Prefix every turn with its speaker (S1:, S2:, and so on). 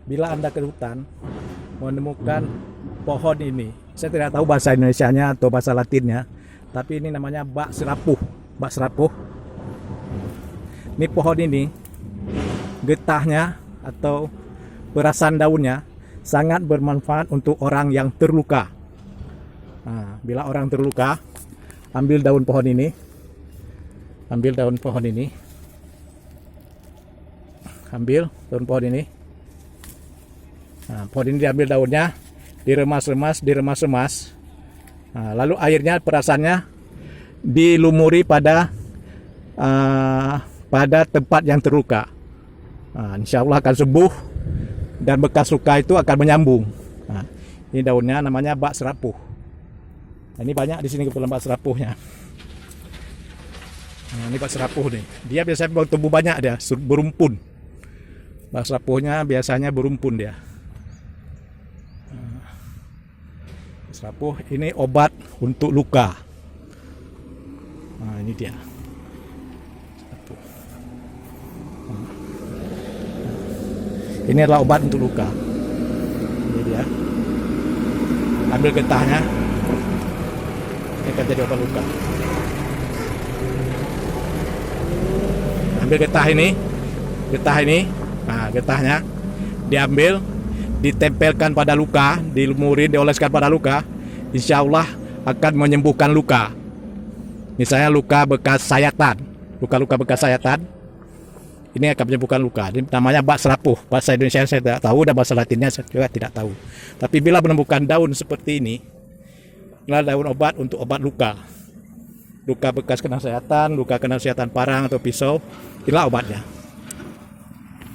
S1: bila Anda ke hutan menemukan pohon ini, saya tidak tahu bahasa Indonesianya atau bahasa Latinnya, tapi ini namanya bak serapuh. Bak serapuh. Ini pohon ini, getahnya atau perasan daunnya sangat bermanfaat untuk orang yang terluka. Nah, bila orang terluka, ambil daun pohon ini, ambil daun pohon ini, ambil daun pohon ini. Nah, pohon ini diambil daunnya, diremas-remas. Nah, lalu airnya, perasannya dilumuri pada tempat yang terluka. Nah, insya Allah akan sembuh dan bekas luka itu akan menyambung. Nah, ini daunnya namanya bak serapuh. Nah, ini banyak di sini kebetulan bak serapuhnya. Nah, ini bak serapuh nih. Dia biasanya tumbuh banyak, dia berumpun. Bak serapuhnya biasanya berumpun dia. Serapuh ini obat untuk luka. Nah, ini dia. Serapuh. Ini adalah obat untuk luka. Ini dia. Ambil getahnya. Ini akan jadi obat luka. Ambil getah ini. Nah, getahnya diambil, ditempelkan pada luka, dilumuri, dioleskan pada luka, insya Allah akan menyembuhkan luka. Misalnya luka bekas sayatan, luka-luka bekas sayatan, ini akan menyembuhkan luka. Ini namanya bak serapuh. Bahasa Indonesia saya tidak tahu, dan bahasa Latinnya saya juga tidak tahu. Tapi bila menemukan daun seperti ini, inilah daun obat untuk obat luka. Luka bekas kena sayatan, luka kena sayatan parang atau pisau, inilah obatnya.